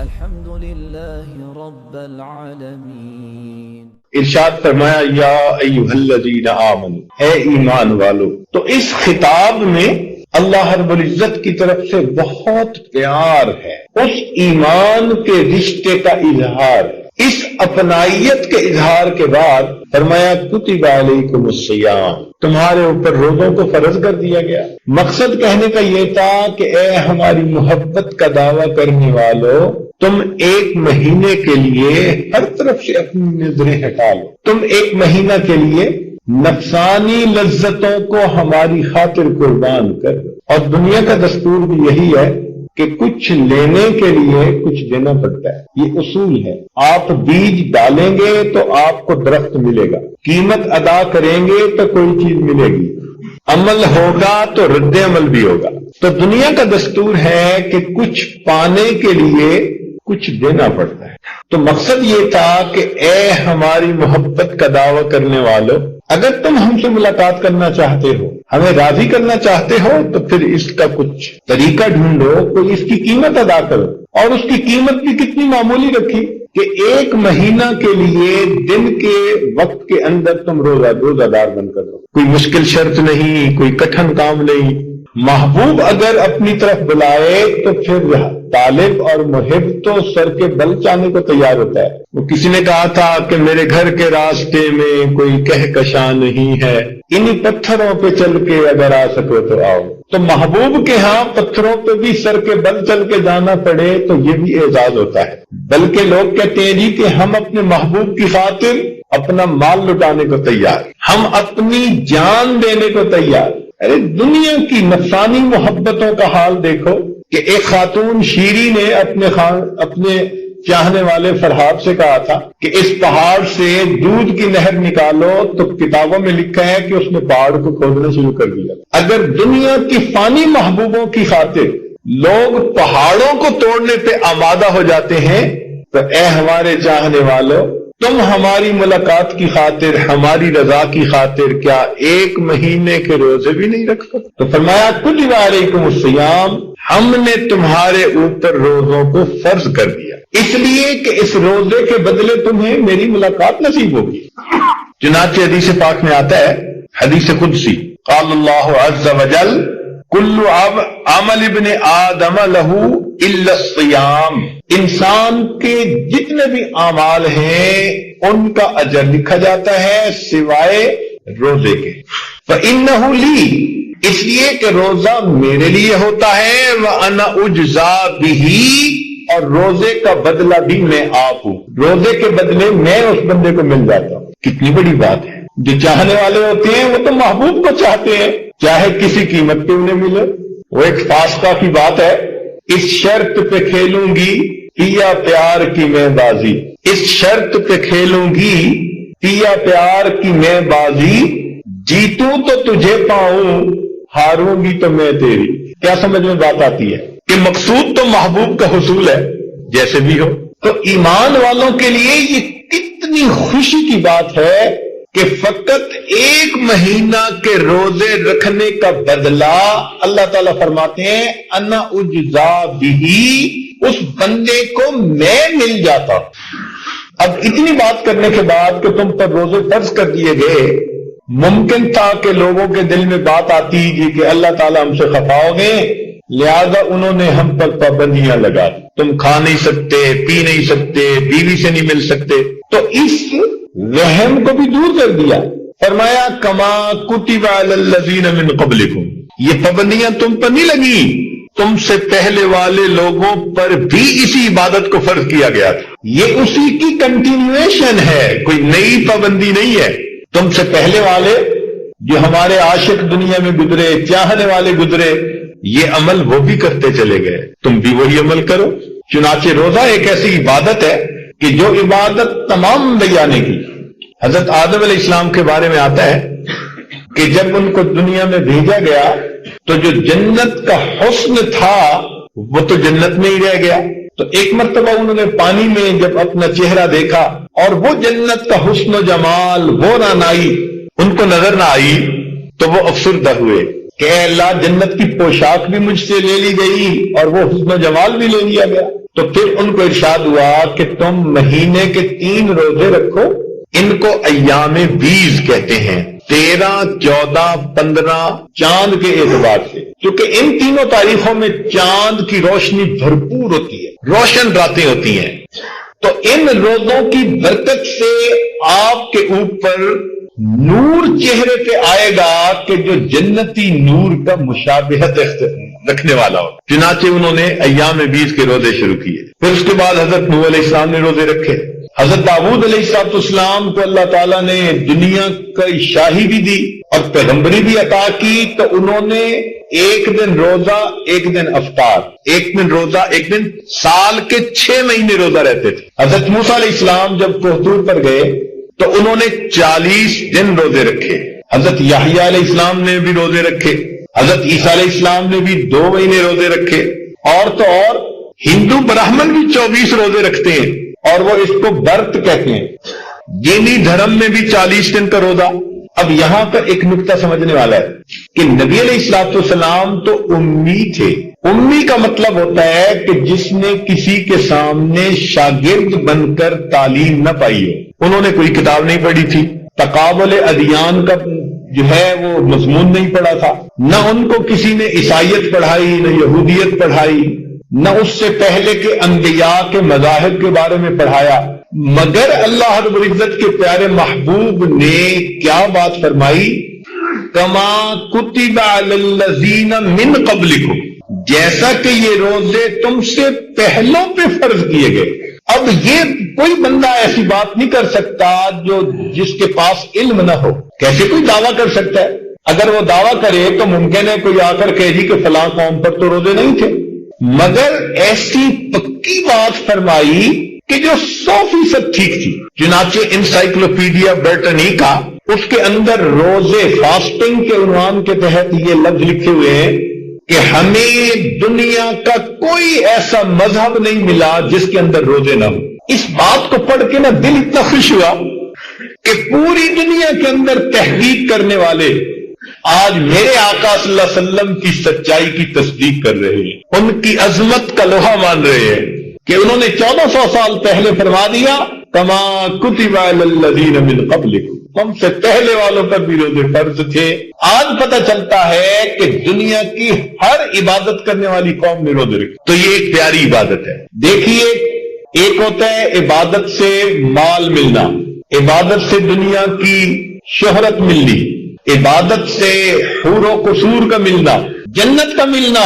الحمدللہ رب العالمین۔ ارشاد فرمایا یا ایھا الذین آمنوا، اے ایمان والو۔ تو اس خطاب میں اللہ رب العزت کی طرف سے بہت پیار ہے، اس ایمان کے رشتے کا اظہار ہے۔ اس اپنائیت کے اظہار کے بعد فرمایا کتب علیکم الصیام، تمہارے اوپر روزوں کو فرض کر دیا گیا۔ مقصد کہنے کا یہ تھا کہ اے ہماری محبت کا دعویٰ کرنے والو، تم ایک مہینے کے لیے ہر طرف سے اپنی نظریں ہٹا لو، تم ایک مہینہ کے لیے نفسانی لذتوں کو ہماری خاطر قربان کر دو۔ اور دنیا کا دستور بھی یہی ہے کہ کچھ لینے کے لیے کچھ دینا پڑتا ہے، یہ اصول ہے۔ آپ بیج ڈالیں گے تو آپ کو درخت ملے گا، قیمت ادا کریں گے تو کوئی چیز ملے گی، عمل ہوگا تو رد عمل بھی ہوگا۔ تو دنیا کا دستور ہے کہ کچھ پانے کے لیے کچھ دینا پڑتا ہے۔ تو مقصد یہ تھا کہ اے ہماری محبت کا دعویٰ کرنے والوں، اگر تم ہم سے ملاقات کرنا چاہتے ہو، ہمیں راضی کرنا چاہتے ہو، تو پھر اس کا کچھ طریقہ ڈھونڈو، کوئی اس کی قیمت ادا کرو۔ اور اس کی قیمت بھی کتنی معمولی رکھی کہ ایک مہینہ کے لیے دن کے وقت کے اندر تم روزہ دار بن کر دو۔ کوئی مشکل شرط نہیں، کوئی کٹھن کام نہیں۔ محبوب اگر اپنی طرف بلائے تو پھر طالب اور محب تو سر کے بل چاہنے کو تیار ہوتا ہے۔ وہ کسی نے کہا تھا کہ میرے گھر کے راستے میں کوئی کہکشاں نہیں ہے، انہی پتھروں پہ چل کے اگر آ سکو تو آؤ۔ تو محبوب کے ہاں پتھروں پہ بھی سر کے بل چل کے جانا پڑے تو یہ بھی اعزاز ہوتا ہے۔ بلکہ لوگ کہتے ہیں جی کہ ہم اپنے محبوب کی خاطر اپنا مال لٹانے کو تیار، ہم اپنی جان دینے کو تیار۔ ارے دنیا کی نفسانی محبتوں کا حال دیکھو کہ ایک خاتون شیری نے اپنے چاہنے والے فرحاد سے کہا تھا کہ اس پہاڑ سے دودھ کی نہر نکالو، تو کتابوں میں لکھا ہے کہ اس نے پہاڑ کو کھودنا شروع کر دیا۔ اگر دنیا کی فانی محبوبوں کی خاطر لوگ پہاڑوں کو توڑنے پہ آمادہ ہو جاتے ہیں، تو اے ہمارے چاہنے والوں، تم ہماری ملاقات کی خاطر، ہماری رضا کی خاطر کیا ایک مہینے کے روزے بھی نہیں رکھ سکتے؟ تو فرمایا کتب علیکم الصیام، ہم نے تمہارے اوپر روزوں کو فرض کر دیا، اس لیے کہ اس روزے کے بدلے تمہیں میری ملاقات نصیب ہوگی۔ چنانچہ حدیث پاک میں آتا ہے، حدیث قدسی، قال اللہ عز وجل کل عمل ابن آدم لہ الا الصیام، انسان کے جتنے بھی اعمال ہیں ان کا اجر لکھا جاتا ہے سوائے روزے کے۔ فإنہ لی، اس لیے کہ روزہ میرے لیے ہوتا ہے، وَأَنَا أُجْزَى بِهِ، اور روزے کا بدلہ بھی میں آپ ہوں، روزے کے بدلے میں اس بندے کو مل جاتا ہوں۔ کتنی بڑی بات ہے۔ جو چاہنے والے ہوتے ہیں وہ تو محبوب کو چاہتے ہیں، چاہے کسی قیمت پہ انہیں ملے۔ وہ ایک فاسقہ کی بات ہے، اس شرط پہ کھیلوں گی پیا پیار کی میں بازی، اس شرط پہ کھیلوں گی پیا پیار کی میں بازی، جیتوں تو تجھے پاؤں، ہاروں گی تو میں تیری۔ کیا سمجھ میں بات آتی ہے کہ مقصود تو محبوب کا حصول ہے جیسے بھی ہو۔ تو ایمان والوں کے لیے یہ کتنی خوشی کی بات ہے کہ فقط ایک مہینہ کے روزے رکھنے کا بدلہ اللہ تعالیٰ فرماتے ہیں انا اجزا بہ، اس بندے کو میں مل جاتا ہوں۔ اب اتنی بات کرنے کے بعد کہ تم پر روزے فرض کر دیے گئے، ممکن تھا کہ لوگوں کے دل میں بات آتی جی کہ اللہ تعالیٰ ہم سے خفا ہو گئے، لہذا انہوں نے ہم پر پابندیاں لگا دی، تم کھا نہیں سکتے، پی نہیں سکتے، بیوی سے نہیں مل سکتے۔ تو اس وہم کو بھی دور کر دیا، فرمایا کما کتب علی الذین من قبلکم، یہ پابندیاں تم پر نہیں لگی، تم سے پہلے والے لوگوں پر بھی اسی عبادت کو فرض کیا گیا تھا، یہ اسی کی کنٹینیویشن ہے، کوئی نئی پابندی نہیں ہے۔ تم سے پہلے والے جو ہمارے عاشق دنیا میں گزرے، چاہنے والے گزرے، یہ عمل وہ بھی کرتے چلے گئے، تم بھی وہی عمل کرو۔ چنانچہ روزہ ایک ایسی عبادت ہے کہ جو عبادت تمام انبیاء نے کی۔ حضرت آدم علیہ السلام کے بارے میں آتا ہے کہ جب ان کو دنیا میں بھیجا گیا تو جو جنت کا حسن تھا وہ تو جنت میں ہی رہ گیا۔ تو ایک مرتبہ انہوں نے پانی میں جب اپنا چہرہ دیکھا اور وہ جنت کا حسن و جمال، وہ رعنائی ان کو نظر نہ آئی، تو وہ افسردہ ہوئے کہ اے اللہ، جنت کی پوشاک بھی مجھ سے لے لی گئی اور وہ حسن و جمال بھی لے لیا گیا۔ تو پھر ان کو ارشاد ہوا کہ تم مہینے کے 3 روزے رکھو، ان کو ایام بیز کہتے ہیں، 13، 14، 15 چاند کے اعتبار سے، کیونکہ ان تینوں تاریخوں میں چاند کی روشنی بھرپور ہوتی ہے، روشن راتیں ہوتی ہیں۔ تو ان روزوں کی برکت سے آپ کے اوپر نور چہرے پہ آئے گا کہ جو جنتی نور کا مشابہت رکھنے والا ہو۔ چنانچہ انہوں نے ایام بیز کے روزے شروع کیے۔ پھر اس کے بعد حضرت نوح علیہ السلام نے روزے رکھے۔ حضرت داؤد علیہ السلام کو اللہ تعالیٰ نے دنیا کی شاہی بھی دی اور پیغمبری بھی عطا کی، تو انہوں نے ایک دن روزہ، ایک دن افطار، ایک دن روزہ، ایک دن، سال کے 6 مہینے روزہ رہتے تھے۔ حضرت موسیٰ علیہ السلام جب کوہ طور پر گئے تو انہوں نے 40 دن روزے رکھے۔ حضرت یحییٰ علیہ السلام نے بھی روزے رکھے، حضرت عیسیٰ علیہ السلام نے بھی 2 مہینے روزے رکھے، اور تو اور ہندو براہمن بھی 24 روزے رکھتے ہیں، اور وہ اس کو برت کہتے ہیں۔ دینی دھرم میں بھی 40 دن کا روزہ۔ اب یہاں پر ایک نکتہ سمجھنے والا ہے کہ نبی علیہ السلام تو امی تھے۔ امی کا مطلب ہوتا ہے کہ جس نے کسی کے سامنے شاگرد بن کر تعلیم نہ پائی ہو، انہوں نے کوئی کتاب نہیں پڑھی تھی، تقابل ادیان کا جو ہے وہ مضمون نہیں پڑھا تھا، نہ ان کو کسی نے عیسائیت پڑھائی، نہ یہودیت پڑھائی، نہ اس سے پہلے کے انبیاء کے مذاہب کے بارے میں پڑھایا، مگر اللہ رب العزت کے پیارے محبوب نے کیا بات فرمائی؟ کما کتب علی الذین من قبلکم، جیسا کہ یہ روزے تم سے پہلوں پہ فرض کیے گئے۔ اب یہ کوئی بندہ ایسی بات نہیں کر سکتا جو جس کے پاس علم نہ ہو۔ کیسے کوئی دعویٰ کر سکتا ہے؟ اگر وہ دعویٰ کرے تو ممکن ہے کوئی آ کر کہے جی کہ فلاں قوم پر تو روزے نہیں تھے، مگر ایسی پکی بات فرمائی کہ جو 100% ٹھیک تھی۔ چنانچہ انسائکلوپیڈیا برٹنیکا اس کے اندر روزے فاسٹنگ کے عنوان کے تحت یہ لفظ لکھے ہوئے ہیں کہ ہمیں دنیا کا کوئی ایسا مذہب نہیں ملا جس کے اندر روزے نہ ہو۔ اس بات کو پڑھ کے نا دل اتنا خوش ہوا کہ پوری دنیا کے اندر تحقیق کرنے والے آج میرے آقا صلی اللہ علیہ وسلم کی سچائی کی تصدیق کر رہے ہیں، ان کی عظمت کا لوہا مان رہے ہیں کہ انہوں نے 1400 سال پہلے فرما دیا کما کتب علی الذین من قبلکم، ہم سے پہلے والوں پر بھی روزے فرض تھے۔ آج پتہ چلتا ہے کہ دنیا کی ہر عبادت کرنے والی قوم نے روزے رکھے، تو یہ ایک پیاری عبادت ہے۔ دیکھیے، ایک ہوتا ہے عبادت سے مال ملنا، عبادت سے دنیا کی شہرت ملنی، عبادت سے حور و قصور کا ملنا، جنت کا ملنا،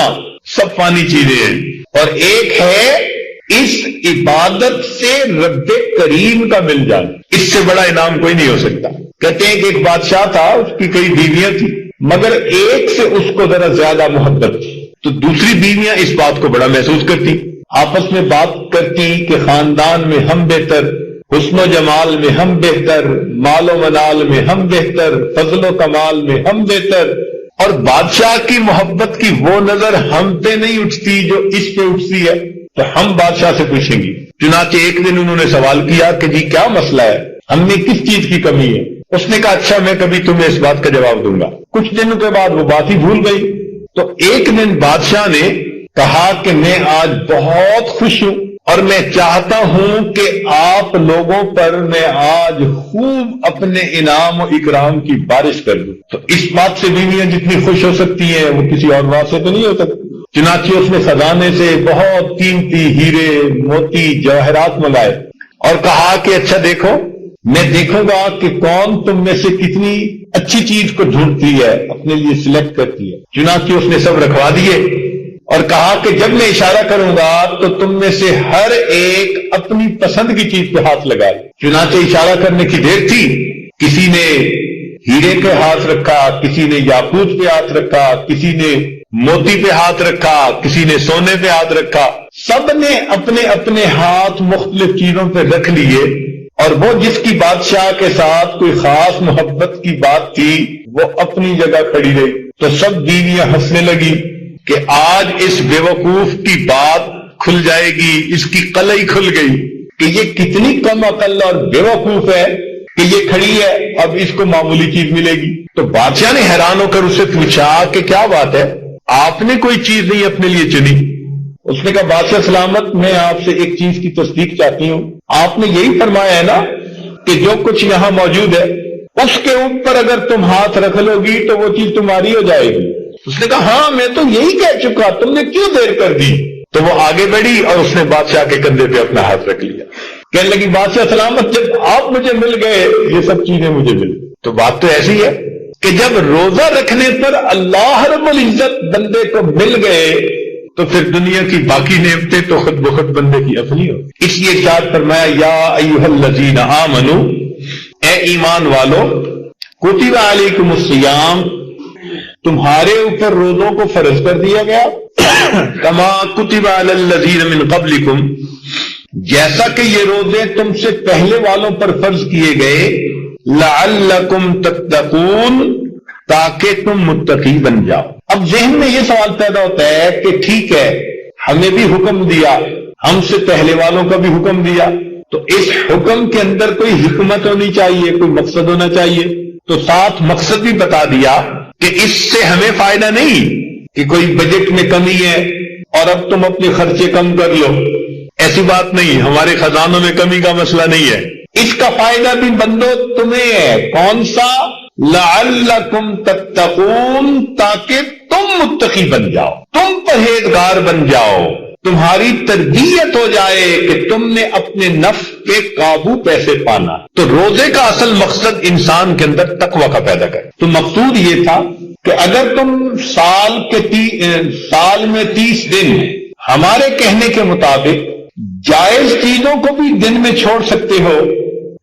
سب فانی چیزیں ہیں، اور ایک ہے اس عبادت سے رب کریم کا مل جانا۔ اس سے بڑا انعام کوئی نہیں ہو سکتا۔ کہتے ہیں کہ ایک بادشاہ تھا، اس کی کئی بیویاں تھیں، مگر ایک سے اس کو ذرا زیادہ محبت تھی، تو دوسری بیویاں اس بات کو بڑا محسوس کرتی، آپس میں بات کرتی کہ خاندان میں ہم بہتر، حسن و جمال میں ہم بہتر، مال و منال میں ہم بہتر، فضل و کمال میں ہم بہتر، اور بادشاہ کی محبت کی وہ نظر ہم پہ نہیں اٹھتی جو اس پہ اٹھتی ہے، تو ہم بادشاہ سے پوچھیں گے۔ چنانچہ ایک دن انہوں نے سوال کیا کہ جی کیا مسئلہ ہے، ہم میں کس چیز کی کمی ہے؟ اس نے کہا اچھا میں کبھی تمہیں اس بات کا جواب دوں گا۔ کچھ دنوں کے بعد وہ بات ہی بھول گئی، تو ایک دن بادشاہ نے کہا کہ میں آج بہت خوش ہوں اور میں چاہتا ہوں کہ آپ لوگوں پر میں آج خوب اپنے انعام و اکرام کی بارش کر دوں۔ تو اس بات سے بیویاں جتنی خوش ہو سکتی ہیں وہ کسی اور بات سے تو نہیں ہو سکتی۔ چنانچہ اس نے خزانے سے بہت قیمتی ہیرے، موتی، جواہرات منگائے اور کہا کہ اچھا دیکھو، میں دیکھوں گا کہ کون تم میں سے کتنی اچھی چیز کو ڈھونڈتی ہے، اپنے لیے سلیکٹ کرتی ہے۔ چنانچہ اس نے سب رکھوا دیے اور کہا کہ جب میں اشارہ کروں گا تو تم میں سے ہر ایک اپنی پسند کی چیز پہ ہاتھ لگائے۔ چنانچہ اشارہ کرنے کی دیر تھی، کسی نے ہیرے پہ ہاتھ رکھا، کسی نے یاقوت پہ ہاتھ رکھا، کسی نے موتی پہ ہاتھ رکھا، کسی نے سونے پہ ہاتھ رکھا، سب نے اپنے اپنے ہاتھ مختلف چیزوں پہ رکھ لیے، اور وہ جس کی بادشاہ کے ساتھ کوئی خاص محبت کی بات تھی وہ اپنی جگہ کھڑی رہی۔ تو سب بیویاں ہنسنے لگی کہ آج اس بے وقوف کی بات کھل جائے گی، اس کی قلعی کھل گئی کہ یہ کتنی کم عقل اور بے وقوف ہے کہ یہ کھڑی ہے، اب اس کو معمولی چیز ملے گی۔ تو بادشاہ نے حیران ہو کر اس سے پوچھا کہ کیا بات ہے، آپ نے کوئی چیز نہیں اپنے لیے چنی؟ اس نے کہا بادشاہ سلامت میں آپ سے ایک چیز کی تصدیق چاہتی ہوں، آپ نے یہی فرمایا ہے نا کہ جو کچھ یہاں موجود ہے اس کے اوپر اگر تم ہاتھ رکھ لو گی تو وہ چیز تمہاری ہو جائے گی؟ اس نے کہا ہاں میں تو یہی کہہ چکا، تم نے کیوں دیر کر دی؟ تو وہ آگے بڑھی اور اس نے بادشاہ کے کندھے پہ اپنا ہاتھ رکھ لیا، کہنے لگی بادشاہ سلامت جب آپ مجھے مل گئے یہ سب چیزیں مجھے مل گئی۔ تو بات تو ایسی ہے کہ جب روزہ رکھنے پر اللہ رب العزت بندے کو مل گئے تو پھر دنیا کی باقی نعمتیں تو خود بخود بندے کی اپنی ہو۔ اس لیے ارشاد فرمایا یا ایھا الذین آمنو، اے ایمان والو، کتب علیکم الصیام، تمہارے اوپر روزوں کو فرض کر دیا گیا، کما کتب علی الذین من قبلکم، جیسا کہ یہ روزے تم سے پہلے والوں پر فرض کیے گئے، لعلکم تتقون، تاکہ تم متقی بن جاؤ۔ اب ذہن میں یہ سوال پیدا ہوتا ہے کہ ٹھیک ہے ہمیں بھی حکم دیا، ہم سے پہلے والوں کا بھی حکم دیا، تو اس حکم کے اندر کوئی حکمت ہونی چاہیے، کوئی مقصد ہونا چاہیے، تو ساتھ مقصد بھی بتا دیا کہ اس سے ہمیں فائدہ نہیں کہ کوئی بجٹ میں کمی ہے اور اب تم اپنے خرچے کم کر لو، ایسی بات نہیں، ہمارے خزانوں میں کمی کا مسئلہ نہیں ہے، اس کا فائدہ بھی بندو تمہیں ہے۔ کون سا؟ لعلکم تتقون، تاکہ تم متقی بن جاؤ، تم پرہیزگار بن جاؤ، تمہاری تربیت ہو جائے کہ تم نے اپنے نفس پہ قابو کیسے پانا۔ تو روزے کا اصل مقصد انسان کے اندر تقوی کا پیدا کرے۔ تو مقصود یہ تھا کہ اگر تم سال میں 30 دن ہمارے کہنے کے مطابق جائز چیزوں کو بھی دن میں چھوڑ سکتے ہو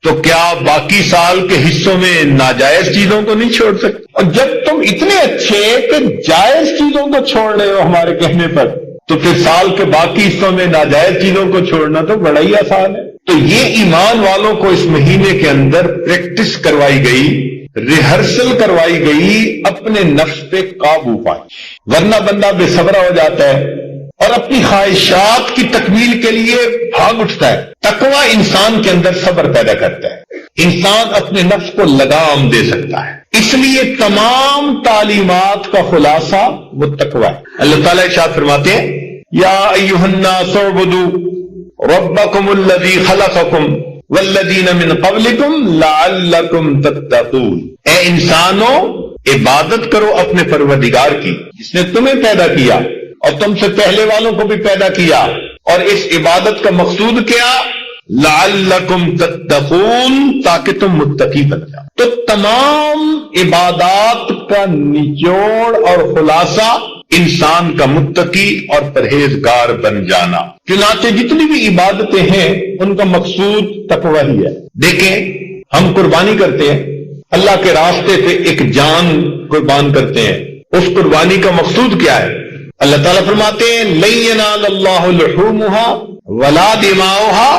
تو کیا باقی سال کے حصوں میں ناجائز چیزوں کو نہیں چھوڑ سکتے؟ اور جب تم اتنے اچھے کہ جائز چیزوں کو چھوڑ رہے ہو ہمارے کہنے پر، تو پھر سال کے باقی حصوں میں ناجائز چیزوں کو چھوڑنا تو بڑا ہی آسان ہے۔ تو یہ ایمان والوں کو اس مہینے کے اندر پریکٹس کروائی گئی، ریہرسل کروائی گئی، اپنے نفس پہ قابو پائے، ورنہ بندہ بے صبر ہو جاتا ہے اور اپنی خواہشات کی تکمیل کے لیے بھاگ اٹھتا ہے۔ تقوی انسان کے اندر صبر پیدا کرتا ہے، انسان اپنے نفس کو لگام دے سکتا ہے۔ اس لیے تمام تعلیمات کا خلاصہ وہ تقوی ہے۔ اللہ تعالیٰ ارشاد فرماتے ہیں یا ایھا الناس اعبدوا ربکم الذی خلقکم والذین من قبلکم لعلکم تتقون، اے انسانوں عبادت کرو اپنے پروردگار کی جس نے تمہیں پیدا کیا اور تم سے پہلے والوں کو بھی پیدا کیا، اور اس عبادت کا مقصود کیا؟ لعلکم تتقون، تاکہ تم متقی بن جاؤ۔ تو تمام عبادات کا نچوڑ اور خلاصہ انسان کا متقی اور پرہیزگار بن جانا۔ چنانچہ جتنی بھی عبادتیں ہیں ان کا مقصود تقوی ہی ہے۔ دیکھیں ہم قربانی کرتے ہیں، اللہ کے راستے پہ ایک جان قربان کرتے ہیں، اس قربانی کا مقصود کیا ہے؟ اللہ تعالیٰ فرماتے ہیں لن ینال اللہ لحومها ولا دماؤها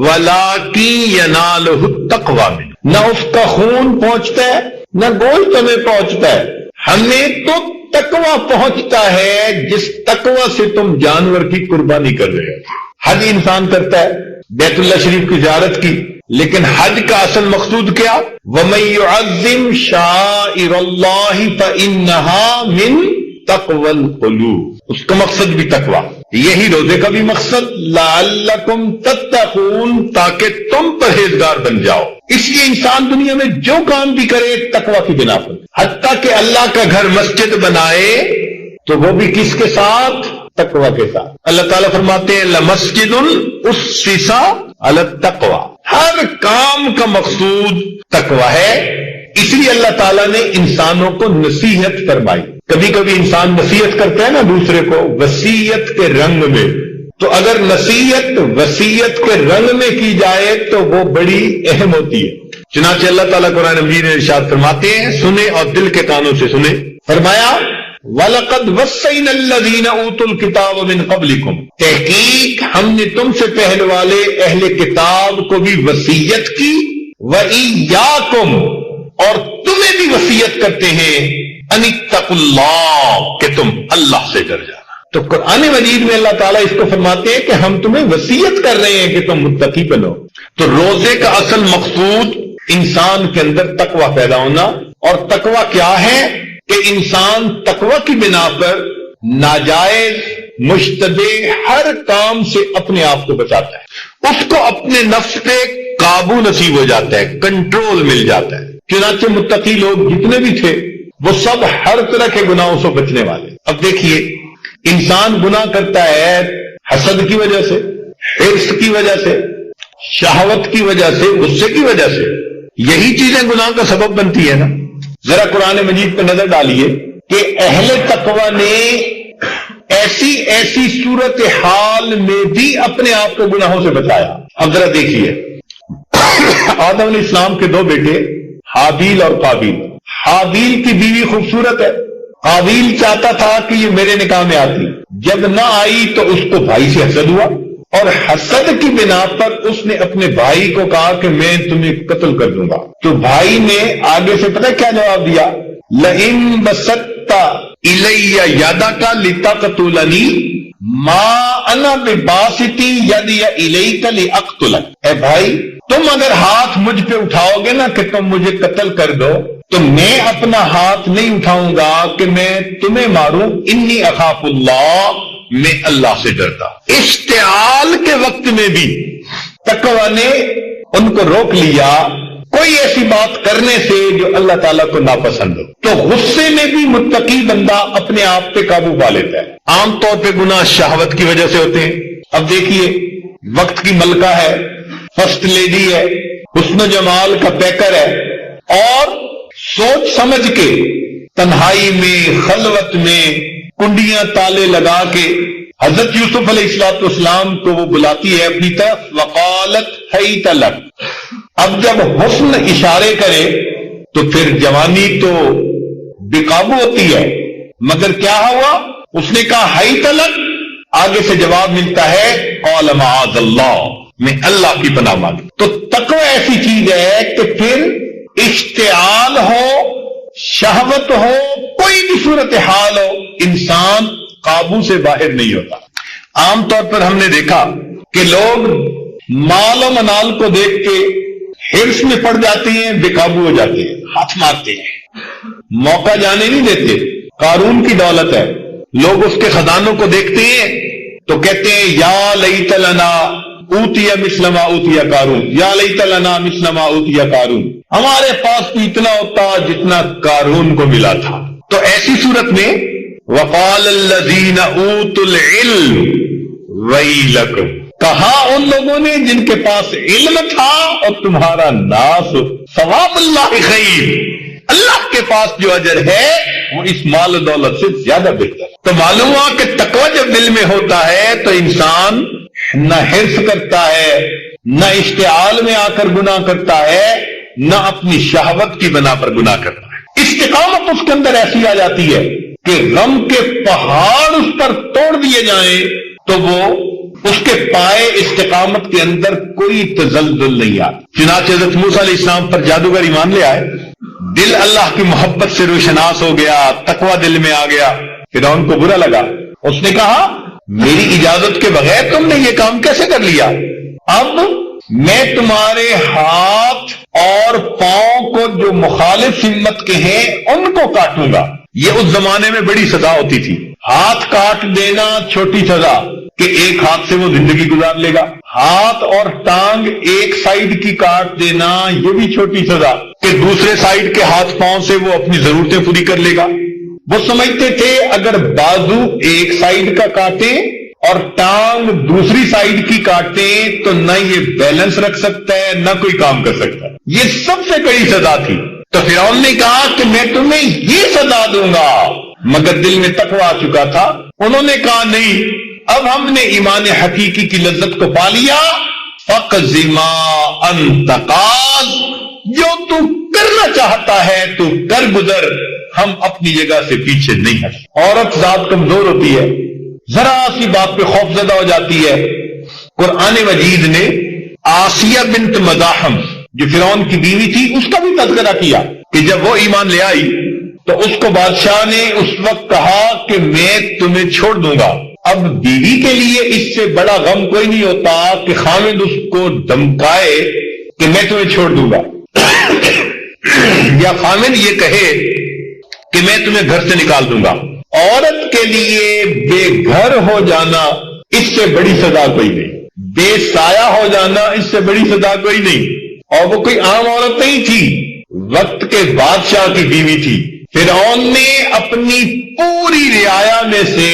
ولکن ینالہ التقوی منکم، نہ اس کا خون پہنچتا ہے نہ گوشت ہمیں پہنچتا ہے، ہمیں تو تقوی پہنچتا ہے جس تقوی سے تم جانور کی قربانی کر رہے ہو۔ حج انسان کرتا ہے، بیت اللہ شریف کی زیارت کی، لیکن حج کا اصل مقصود کیا؟ وَمَن يُعَظِّمْ شَعَائِرَ اللَّهِ فَإِنَّهَا مِن تقوی القلوب، اس کا مقصد بھی تقوی۔ یہی روزے کا بھی مقصد لعلکم تتقون، تاکہ تم پرہیزگار بن جاؤ۔ اس لیے انسان دنیا میں جو کام بھی کرے تقوی کی بنا پر، حتیٰ کہ اللہ کا گھر مسجد بنائے تو وہ بھی کس کے ساتھ؟ تقوی کے ساتھ۔ اللہ تعالیٰ فرماتے ہیں لمسجد اسس علی التقوی، ہر کام کا مقصود تقوی ہے۔ اس لیے اللہ تعالیٰ نے انسانوں کو نصیحت فرمائی۔ کبھی کبھی انسان نصیحت کرتا ہے نا دوسرے کو وصیت کے رنگ میں، تو اگر نصیحت وصیت کے رنگ میں کی جائے تو وہ بڑی اہم ہوتی ہے۔ چنانچہ اللہ تعالیٰ قرآن مجید میں ارشاد فرماتے ہیں، سنیں اور دل کے کانوں سے سنیں، فرمایا وَلَقَدْ وَصَّيْنَا الَّذِينَ أُوتُوا الْكِتَابَ مِنْ قَبْلِكُمْ، تحقیق ہم نے تم سے پہلے والے اہل کتاب کو بھی وصیت کی، وَإِيَّاكُمْ، اور تمہیں بھی وصیت کرتے ہیں، ان اتقوا اللہ، کہ تم اللہ سے ڈر جانا۔ تو قرآن مجید میں اللہ تعالیٰ اس کو فرماتے ہیں کہ ہم تمہیں وصیت کر رہے ہیں کہ تم متقی بنو۔ تو روزے کا اصل مقصود انسان کے اندر تقوی پیدا ہونا، اور تقوی کیا ہے کہ انسان تقوی کی بنا پر ناجائز مشتبہ ہر کام سے اپنے آپ کو بچاتا ہے، اس کو اپنے نفس پہ قابو نصیب ہو جاتا ہے، کنٹرول مل جاتا ہے۔ چنانچہ متقی لوگ جتنے بھی تھے وہ سب ہر طرح کے گناہوں سے بچنے والے۔ اب دیکھیے، انسان گناہ کرتا ہے حسد کی وجہ سے، حرص کی وجہ سے، شہوت کی وجہ سے، غصے کی وجہ سے۔ یہی چیزیں گناہ کا سبب بنتی ہے نا۔ ذرا قرآن مجید پہ نظر ڈالیے کہ اہل تقوی نے ایسی ایسی صورتحال میں بھی اپنے آپ کو گناہوں سے بچایا۔ اب ذرا دیکھیے، آدم علیہ السلام کے دو بیٹے حابیل اور قابیل۔ حابیل کی بیوی خوبصورت ہے، قابیل چاہتا تھا کہ یہ میرے نکاح میں آتی، جب نہ آئی تو اس کو بھائی سے حسد ہوا، اور حسد کی بنا پر اس نے اپنے بھائی کو کہا کہ میں تمہیں قتل کر دوں گا۔ تو بھائی نے آگے سے پتہ کیا جواب دیا؟ لئن بسطت الی یدک لتقتلنی ما انا بباسط یدی الیک لاقتلک۔ اے بھائی، تم اگر ہاتھ مجھ پہ اٹھاؤ گے نا کہ تم مجھے قتل کر دو، تو میں اپنا ہاتھ نہیں اٹھاؤں گا کہ میں تمہیں ماروں۔ انی اخاف اللہ، میں اللہ سے ڈرتا۔ اشتعال کے وقت میں بھی تقوی نے ان کو روک لیا کوئی ایسی بات کرنے سے جو اللہ تعالیٰ کو ناپسند ہو۔ تو غصے میں بھی متقی بندہ اپنے آپ پہ قابو پا لیتا ہے۔ عام طور پہ گناہ شہوت کی وجہ سے ہوتے ہیں۔ اب دیکھیے، وقت کی ملکہ ہے، فرسٹ لیڈی ہے، حسن و جمال کا پیکر ہے، اور سوچ سمجھ کے تنہائی میں، خلوت میں کنڈیاں تالے لگا کے حضرت یوسف علیہ السلام کو وہ بلاتی ہے اپنی طرف، وقالت حیت لک۔ اب جب حسن اشارے کرے تو پھر جوانی تو بے قابو ہوتی ہے، مگر کیا ہوا؟ اس نے کہا حیت لک، آگے سے جواب ملتا ہے قال معاذ اللہ، میں اللہ کی پناہ مانگی۔ تو تقوی ایسی چیز ہے کہ پھر اشتعال ہو، شہوت ہو، کوئی بھی صورتحال ہو، انسان قابو سے باہر نہیں ہوتا۔ عام طور پر ہم نے دیکھا کہ لوگ مال و منال کو دیکھ کے حرص میں پڑ جاتے ہیں، بے قابو ہو جاتے ہیں، ہاتھ مارتے ہیں، موقع جانے نہیں دیتے۔ قارون کی دولت ہے، لوگ اس کے خزانوں کو دیکھتے ہیں تو کہتے ہیں یا لیت لنا اوتی مثل ما اوتی قارون، یا لیت لنا مثل ما اوتی قارون، ہمارے پاس بھی اتنا ہوتا جتنا قارون کو ملا تھا۔ تو ایسی صورت میں وقال الذین اوتوا العلم ویلکم، کہا ان لوگوں نے جن کے پاس علم تھا اور تمہارا ناس، ثواب اللہ خیر، اللہ کے پاس جو اجر ہے وہ اس مال و دولت سے زیادہ بہتر۔ تو معلوم ہوا کہ تقوی جب دل میں ہوتا ہے تو انسان نہ حرص کرتا ہے، نہ اشتعال میں آ کر گناہ کرتا ہے، نہ اپنی شہوت کی بنا پر گناہ کرتا ہے۔ استقامت اس کے اندر ایسی آ جاتی ہے کہ غم کے پہاڑ اس پر توڑ دیے جائیں تو وہ اس کے پائے استقامت کے اندر کوئی تزلزل نہیں آتا۔ چنانچہ حضرت موسیٰ علیہ السلام پر جادوگر ایمان لے آئے، دل اللہ کی محبت سے روشناس ہو گیا، تقوی دل میں آ گیا۔ فرعون کو برا لگا، اس نے کہا میری اجازت کے بغیر تم نے یہ کام کیسے کر لیا؟ اب میں تمہارے ہاتھ اور پاؤں کو جو مخالف ہمت کے ہیں ان کو کاٹوں گا۔ یہ اس زمانے میں بڑی سزا ہوتی تھی، ہاتھ کاٹ دینا چھوٹی سزا کہ ایک ہاتھ سے وہ زندگی گزار لے گا، ہاتھ اور ٹانگ ایک سائیڈ کی کاٹ دینا یہ بھی چھوٹی سزا کہ دوسرے سائیڈ کے ہاتھ پاؤں سے وہ اپنی ضرورتیں پوری کر لے گا۔ وہ سمجھتے تھے اگر بازو ایک سائیڈ کا کاٹے اور ٹانگ دوسری سائیڈ کی کاٹے تو نہ یہ بیلنس رکھ سکتا ہے نہ کوئی کام کر سکتا ہے، یہ سب سے بڑی سزا تھی۔ تو فرعون نے کہا کہ میں تمہیں یہ سزا دوں گا، مگر دل میں تقویٰ آ چکا تھا۔ انہوں نے کہا نہیں، اب ہم نے ایمان حقیقی کی لذت کو پا لیا، فَقْضِ مَا أَنْتَ قَاضٍ، جو تو کرنا چاہتا ہے تو کر گزر، ہم اپنی جگہ سے پیچھے نہیں ہٹ۔ عورت ذات کمزور ہوتی ہے، ذرا سی بات پہ خوف زدہ ہو جاتی ہے۔ قرآن مجید نے آسیہ بنت مزاحم جو فرعون کی بیوی تھی اس کا بھی تذکرہ کیا کہ جب وہ ایمان لے آئی تو اس کو بادشاہ نے اس وقت کہا کہ میں تمہیں چھوڑ دوں گا۔ اب بیوی کے لیے اس سے بڑا غم کوئی نہیں ہوتا کہ خامد اس کو دھمکائے کہ میں تمہیں چھوڑ دوں گا یا خامد یہ کہے کہ میں تمہیں گھر سے نکال دوں گا۔ عورت کے لیے بے گھر ہو جانا اس سے بڑی سزا کوئی نہیں، بے سایہ ہو جانا اس سے بڑی سزا کوئی نہیں۔ اور وہ کوئی عام عورت نہیں تھی، وقت کے بادشاہ کی بیوی تھی۔ فرعون نے اپنی پوری رعایا میں سے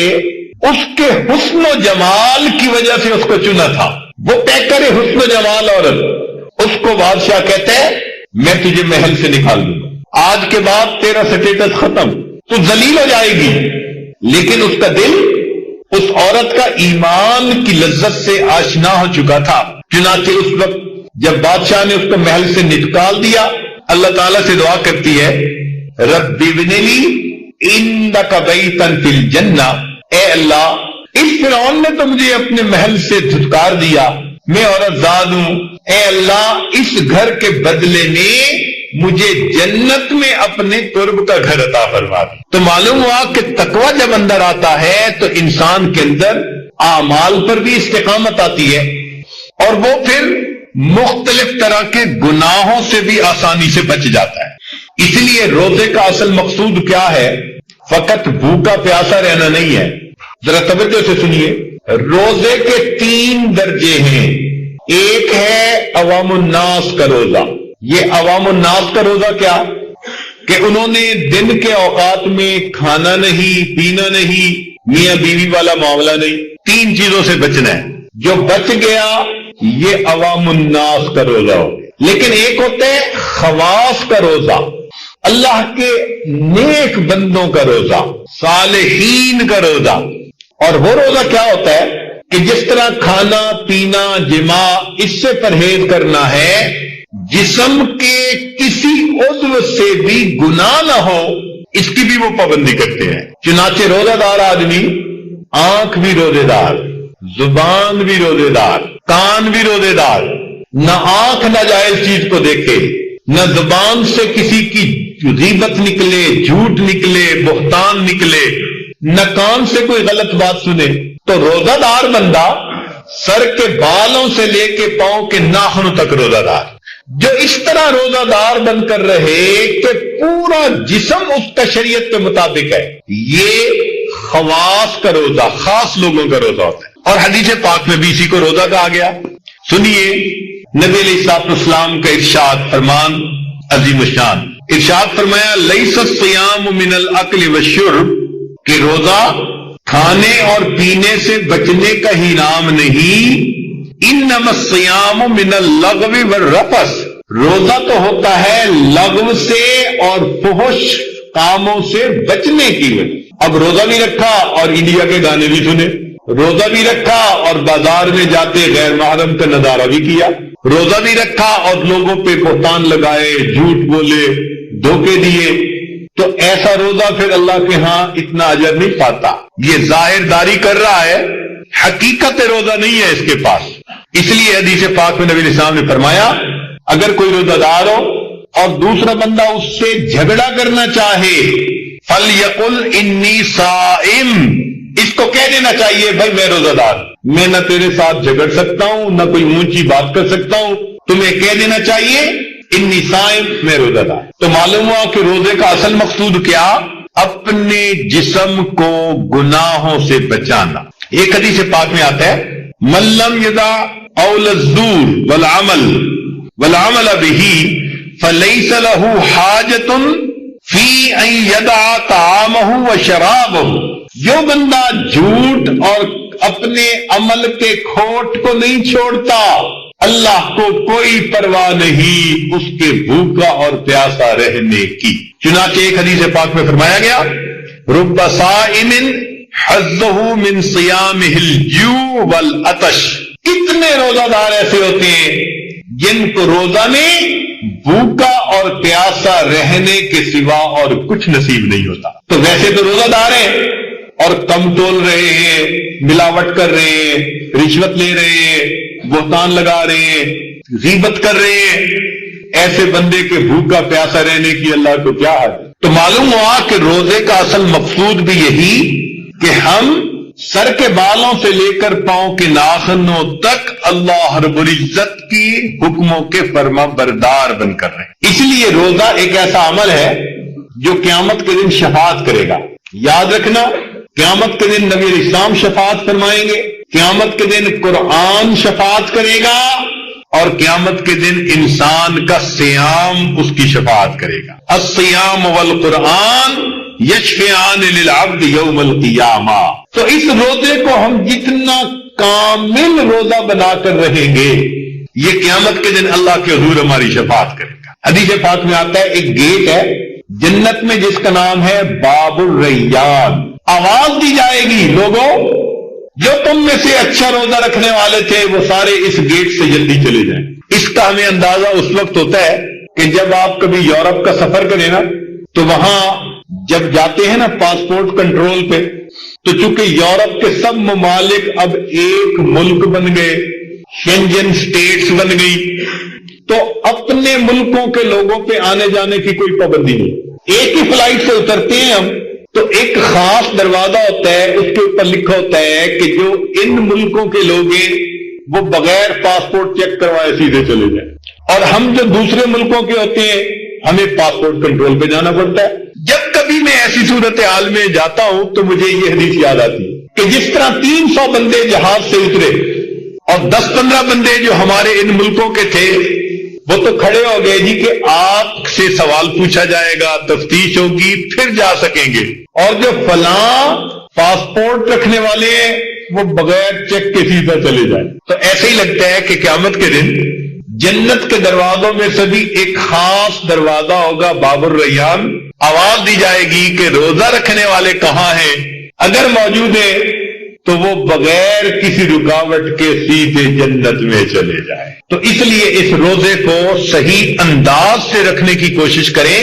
اس کے حسن و جمال کی وجہ سے اس کو چنا تھا۔ وہ پیکر حسن و جمال عورت، اس کو بادشاہ کہتے ہیں میں تجھے محل سے نکال دوں گا، آج کے بعد تیرا سٹیٹس ختم، تو ذلیل ہو جائے گی۔ لیکن اس کا دل اس عورت کا ایمان کی لذت سے آشنا ہو چکا تھا، چنانچہ اس وقت جب بادشاہ نے اس کو محل سے نکال دیا، اللہ تعالیٰ سے دعا کرتی ہے رب ابن لی عندک بیتا فی الجنہ، اے اللہ اس فرعون نے تو مجھے اپنے محل سے دھتکار دیا، میں عورت زاد ہوں، اے اللہ اس گھر کے بدلے میں مجھے جنت میں اپنے قرب کا گھر عطا فرما دی۔ تو معلوم ہوا کہ تقویٰ جب اندر آتا ہے تو انسان کے اندر اعمال پر بھی استقامت آتی ہے، اور وہ پھر مختلف طرح کے گناہوں سے بھی آسانی سے بچ جاتا ہے۔ اس لیے روزے کا اصل مقصود کیا ہے؟ فقط بھوکا پیاسا رہنا نہیں ہے۔ ذرا توجہ سے سنیے، روزے کے 3 درجے ہیں۔ ایک ہے عوام الناس کا روزہ۔ یہ عوام الناس کا روزہ کیا کہ انہوں نے دن کے اوقات میں کھانا نہیں، پینا نہیں، میاں بیوی والا معاملہ نہیں، 3 چیزوں سے بچنا ہے۔ جو بچ گیا یہ عوام الناس کا روزہ ہو۔ لیکن ایک ہوتا ہے خواص کا روزہ، اللہ کے نیک بندوں کا روزہ، صالحین کا روزہ۔ اور وہ روزہ کیا ہوتا ہے کہ جس طرح کھانا پینا جماع اس سے پرہیز کرنا ہے، جسم کے کسی عضو سے بھی گناہ نہ ہو اس کی بھی وہ پابندی کرتے ہیں۔ چنانچہ روزہ دار آدمی آنکھ بھی روزے دار، زبان بھی روزے دار، کان بھی روزے دار، نہ آنکھ ناجائز چیز کو دیکھے، نہ زبان سے کسی کی غیبت نکلے، جھوٹ نکلے، بہتان نکلے، نہ کان سے کوئی غلط بات سنے۔ تو روزہ دار بندہ سر کے بالوں سے لے کے پاؤں کے ناخنوں تک روزہ دار، جو اس طرح روزہ دار بن کر رہے کہ پورا جسم اس کا شریعت کے مطابق ہے، یہ خواص کا روزہ، خاص لوگوں کا روزہ ہوتا ہے۔ اور حدیث پاک میں بھی اسی کو روزہ کہا گیا۔ سنیے نبی علیہ السلام کا ارشاد فرمان عظیم الشان، ارشاد فرمایا لیس الصیام من الاکل والشرب، کہ روزہ کھانے اور پینے سے بچنے کا ہی نام نہیں، انما الصیام من اللغو والرفث، روزہ تو ہوتا ہے لغو سے اور فحش کاموں سے بچنے کی وجہ۔ اب روزہ بھی رکھا اور انڈیا کے گانے بھی سنے، روزہ بھی رکھا اور بازار میں جاتے غیر محرم کا نظارہ بھی کیا، روزہ بھی رکھا اور لوگوں پہ بہتان لگائے، جھوٹ بولے، دھوکے دیے، تو ایسا روزہ پھر اللہ کے ہاں اتنا اجر نہیں پاتا۔ یہ ظاہر داری کر رہا ہے، حقیقت روزہ نہیں ہے اس کے پاس۔ اس لیے حدیث پاک میں نبی علیہ السلام نے فرمایا اگر کوئی روزہ دار ہو اور دوسرا بندہ اس سے جھگڑا کرنا چاہے فَلْيَقُلْ إِنِّي صَائِمٌ، اس کو کہہ دینا چاہیے بھائی میں روزہ دار، میں نہ تیرے ساتھ جھگڑ سکتا ہوں نہ کوئی اونچی بات کر سکتا ہوں، تمہیں کہہ دینا چاہیے انی صائم، میں روزہ دار۔ تو معلوم ہوا کہ روزے کا اصل مقصود کیا؟ اپنے جسم کو گناہوں سے بچانا۔ ایک حدیث پاک میں آتا ہے من لم یدع قول الزور والعمل به فلیس له حاجۃ فی ان یدع طعامہ وشرابہ، جو بندہ جھوٹ اور اپنے عمل کے کھوٹ کو نہیں چھوڑتا، اللہ کو کوئی پرواہ نہیں اس کے بھوکا اور پیاسا رہنے کی۔ چنانچہ ایک حدیث پاک میں فرمایا گیا رب صائم حظہ من صیامہ الجوع والعطش، کتنے روزہ دار ایسے ہوتے ہیں جن کو روزہ میں بھوکا اور پیاسا رہنے کے سوا اور کچھ نصیب نہیں ہوتا۔ تو ویسے تو روزہ دار ہیں اور کم تول رہے ہیں، ملاوٹ کر رہے ہیں، رشوت لے رہے ہیں، بہتان لگا رہے ہیں، غیبت کر رہے ہیں، ایسے بندے کے بھوکا پیاسا رہنے کی اللہ کو کیا ہے؟ تو معلوم ہوا کہ روزے کا اصل مقصود بھی یہی کہ ہم سر کے بالوں سے لے کر پاؤں کے ناخنوں تک اللہ رب العزت کی حکموں کے فرما بردار بن کر رہے ہیں۔ اس لیے روزہ ایک ایسا عمل ہے جو قیامت کے دن شفاعت کرے گا۔ یاد رکھنا قیامت کے دن نبی اسلام شفاعت فرمائیں گے، قیامت کے دن قرآن شفاعت کرے گا، اور قیامت کے دن انسان کا صیام اس کی شفاعت کرے گا۔ الصیام والقرآن یشفعان للعبد یوم القیامہ۔ تو اس روزے کو ہم جتنا کامل روزہ بنا کر رہیں گے، یہ قیامت کے دن اللہ کے حضور ہماری شفاعت کرے گا۔ حدیث پاک میں آتا ہے ایک گیٹ ہے جنت میں جس کا نام ہے باب الریان، آواز دی جائے گی، لوگوں جو تم میں سے اچھا روزہ رکھنے والے تھے وہ سارے اس گیٹ سے جلدی چلے جائیں۔ اس کا ہمیں اندازہ اس وقت ہوتا ہے کہ جب آپ کبھی یورپ کا سفر کریں نا، تو وہاں جب جاتے ہیں نا پاسپورٹ کنٹرول پہ، تو چونکہ یورپ کے سب ممالک اب ایک ملک بن گئے، شینجن سٹیٹس بن گئی، تو اپنے ملکوں کے لوگوں پہ آنے جانے کی کوئی پابندی نہیں، ایک ہی فلائٹ سے اترتے ہیں ہم، تو ایک خاص دروازہ ہوتا ہے، اس کے اوپر لکھا ہوتا ہے کہ جو ان ملکوں کے لوگ ہیں وہ بغیر پاسپورٹ چیک کروائے سیدھے چلے جائیں، اور ہم جو دوسرے ملکوں کے ہوتے ہیں ہمیں پاسپورٹ کنٹرول پہ جانا پڑتا ہے۔ جب کبھی میں ایسی صورتحال میں جاتا ہوں تو مجھے یہ حدیث یاد آتی ہے کہ جس طرح 300 بندے جہاز سے اترے اور 10-15 بندے جو ہمارے ان ملکوں کے تھے وہ تو کھڑے ہو گئے جی کہ آپ سے سوال پوچھا جائے گا، تفتیش ہوگی، پھر جا سکیں گے، اور جو فلاں پاسپورٹ رکھنے والے ہیں وہ بغیر چیک کے سیدھا چلے جائیں۔ تو ایسے ہی لگتا ہے کہ قیامت کے دن جنت کے دروازوں میں سے بھی ایک خاص دروازہ ہوگا باب الریان، آواز دی جائے گی کہ روزہ رکھنے والے کہاں ہیں، اگر موجود ہیں تو وہ بغیر کسی رکاوٹ کے سیدھے جنت میں چلے جائے۔ تو اس لیے اس روزے کو صحیح انداز سے رکھنے کی کوشش کریں،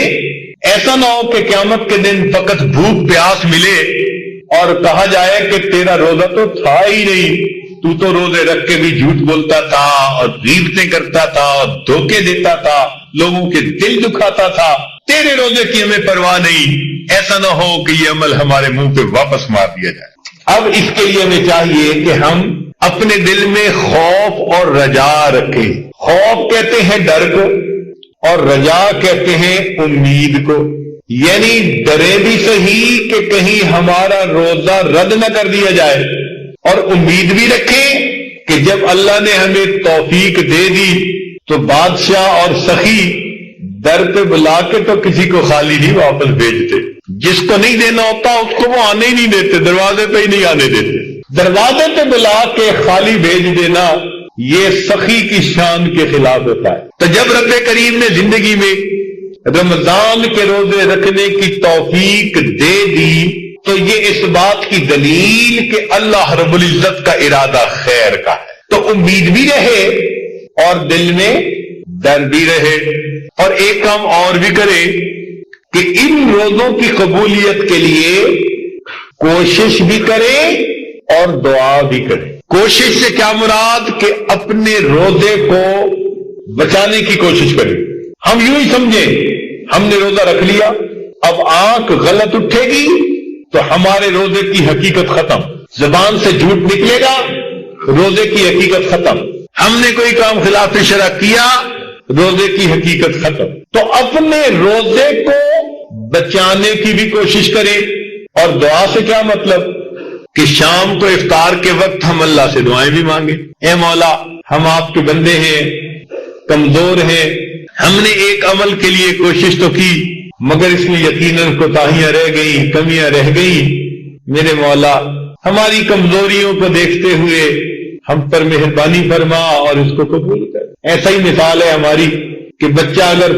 ایسا نہ ہو کہ قیامت کے دن فقط بھوک پیاس ملے اور کہا جائے کہ تیرا روزہ تو تھا ہی نہیں، تو روزے رکھ کے بھی جھوٹ بولتا تھا اور غیبتیں کرتا تھا اور دھوکے دیتا تھا، لوگوں کے دل دکھاتا تھا، تیرے روزے کی ہمیں پرواہ نہیں۔ ایسا نہ ہو کہ یہ عمل ہمارے منہ پہ واپس مار دیا جائے۔ اب اس کے لیے ہمیں چاہیے کہ ہم اپنے دل میں خوف اور رجا رکھیں۔ خوف کہتے ہیں ڈر کو، اور رجا کہتے ہیں امید کو، یعنی ڈرے بھی صحیح کہ کہیں ہمارا روزہ رد نہ کر دیا جائے، اور امید بھی رکھیں کہ جب اللہ نے ہمیں توفیق دے دی تو بادشاہ اور سخی در پہ بلا کے تو کسی کو خالی نہیں واپس بھیجتے، جس کو نہیں دینا ہوتا اس کو وہ آنے ہی نہیں دیتے، دروازے پہ ہی نہیں آنے دیتے۔ دروازے پہ بلا کے خالی بھیج دینا یہ سخی کی شان کے خلاف ہوتا ہے۔ تو جب رب کریم نے زندگی میں رمضان کے روزے رکھنے کی توفیق دے دی تو یہ اس بات کی دلیل کہ اللہ رب العزت کا ارادہ خیر کا ہے۔ تو امید بھی رہے اور دل میں ڈر بھی رہے، اور ایک کام اور بھی کرے کہ ان روزوں کی قبولیت کے لیے کوشش بھی کرے اور دعا بھی کرے۔ کوشش سے کیا مراد کہ اپنے روزے کو بچانے کی کوشش کرے۔ ہم یوں ہی سمجھیں ہم نے روزہ رکھ لیا، اب آنکھ غلط اٹھے گی تو ہمارے روزے کی حقیقت ختم، زبان سے جھوٹ نکلے گا روزے کی حقیقت ختم، ہم نے کوئی کام خلاف شرع کیا روزے کی حقیقت ختم۔ تو اپنے روزے کو بچانے کی بھی کوشش کریں، اور دعا سے کیا مطلب کہ شام کو افطار کے وقت ہم اللہ سے دعائیں بھی مانگیں، اے مولا ہم آپ کے بندے ہیں، کمزور ہیں، ہم نے ایک عمل کے لیے کوشش تو کی مگر اس میں یقیناً کوتاہیاں رہ گئی، کمیاں رہ گئی، میرے مولا ہماری کمزوریوں کو دیکھتے ہوئے ہم پر مہربانی فرما اور اس کو قبول کر۔ ایسا ہی مثال ہے ہماری کہ بچہ اگر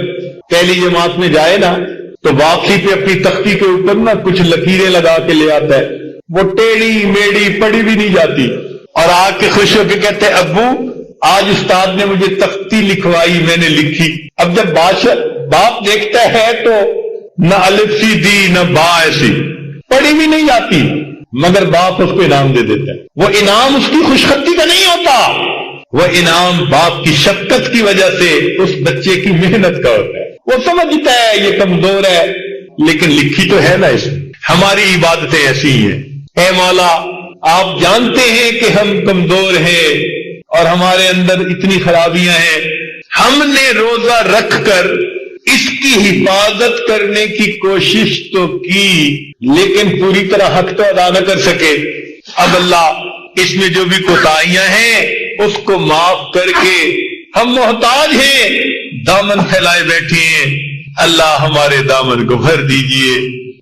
پہلی جماعت میں جائے نا تو واپسی پہ اپنی تختی کے اوپر نا کچھ لکیریں لگا کے لے آتا ہے، وہ ٹیڑھی میڑھی پڑھی بھی نہیں جاتی، اور آ کے خوش ہو کے کہتے ہیں ابو آج استاد نے مجھے تختی لکھوائی، میں نے لکھی۔ اب جب باپ دیکھتا ہے تو نہ الف سی دی نہ با ایسی، پڑھی بھی نہیں جاتی، مگر باپ اس کو انعام دے دیتا ہے۔ وہ انعام اس کی خوشخطی کا نہیں ہوتا، وہ انعام باپ کی شفقت کی وجہ سے اس بچے کی محنت کا ہوتا ہے۔ وہ سمجھتا ہے یہ کمزور ہے لیکن لکھی تو ہے نا اس میں۔ ہماری عبادتیں ایسی ہی ہیں، اے مولا آپ جانتے ہیں کہ ہم کمزور ہیں اور ہمارے اندر اتنی خرابیاں ہیں، ہم نے روزہ رکھ کر اس کی حفاظت کرنے کی کوشش تو کی لیکن پوری طرح حق تو ادا نہ کر سکے. اب اللہ اس میں جو بھی کوتاہیاں ہیں اس کو معاف کر کے ہم محتاج ہیں، دامن پھیلائے بیٹھے ہیں. اللہ ہمارے دامن کو بھر دیجئے،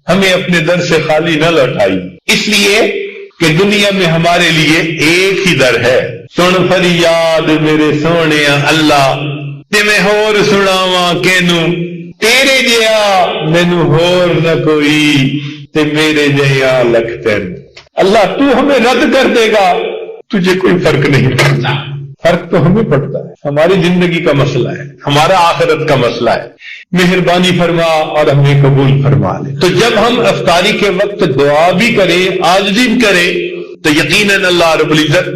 ہمیں اپنے در سے خالی نہ لوٹائیے. اس لیے کہ دنیا میں ہمارے لیے ایک ہی در ہے. سن فریاد میرے سونے اللہ تے میں ہور سناواں کینوں، تیرے جیا مینوں ہور نہ کوئی تے میرے جیا لکھ تین. اللہ تو ہمیں رد کر دے گا، تجھے کوئی فرق نہیں پڑتا. فرق تو ہمیں پڑتا ہے، ہماری زندگی کا مسئلہ ہے، ہمارا آخرت کا مسئلہ ہے. مہربانی فرما اور ہمیں قبول فرما لے. تو جب ہم افطاری کے وقت دعا بھی کریں، عاجزی بھی کریں، تو یقیناً اللہ رب العزت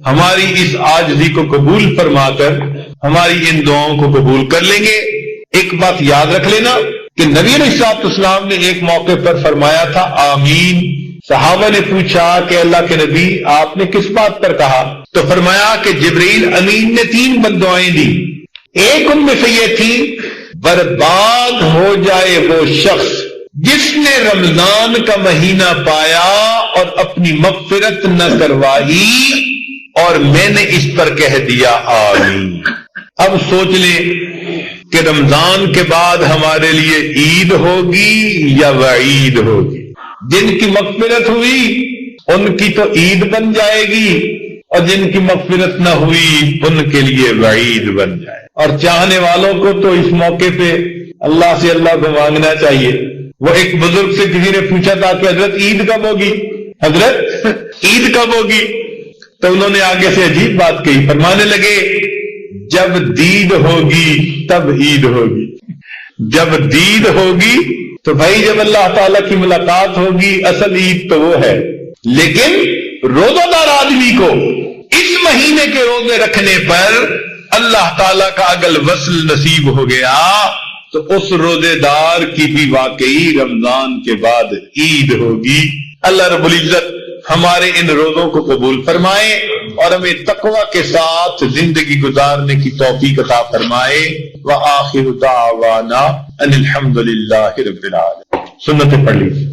ہماری اس عاجزی کو قبول فرما کر ہماری ان دعاؤں کو قبول کر لیں گے. ایک بات یاد رکھ لینا کہ نبی علیہ السلام نے ایک موقع پر فرمایا تھا آمین. صحابہ نے پوچھا کہ اللہ کے نبی آپ نے کس بات پر کہا؟ تو فرمایا کہ جبرائیل امین نے 3 بددعائیں دی. ایک ان میں سے یہ تھی برباد ہو جائے وہ شخص جس نے رمضان کا مہینہ پایا اور اپنی مغفرت نہ کروائی اور میں نے اس پر کہہ دیا آمین. اب سوچ لیں کہ رمضان کے بعد ہمارے لیے عید ہوگی یا وعید ہوگی. جن کی مغفرت ہوئی ان کی تو عید بن جائے گی اور جن کی مغفرت نہ ہوئی ان کے لیے وعید بن جائے. اور چاہنے والوں کو تو اس موقع پہ اللہ سے اللہ کو مانگنا چاہیے. وہ ایک بزرگ سے کسی نے پوچھا تھا کہ حضرت عید کب ہوگی، حضرت عید کب ہوگی؟ تو انہوں نے آگے سے عجیب بات کہی، فرمانے لگے جب دید ہوگی تب عید ہوگی. جب دید ہوگی تو بھائی جب اللہ تعالیٰ کی ملاقات ہوگی اصل عید تو وہ ہے. لیکن روزہ دار آدمی کو اس مہینے کے روزے رکھنے پر اللہ تعالیٰ کا اگر وصل نصیب ہو گیا تو اس روزے دار کی بھی واقعی رمضان کے بعد عید ہوگی. اللہ رب العزت ہمارے ان روزوں کو قبول فرمائے اور ہمیں تقوی کے ساتھ زندگی گزارنے کی توفیق عطا فرمائے. وآخر دعوانا ان الحمد للہ رب العالمین. سنتیں پڑھ لیجیے.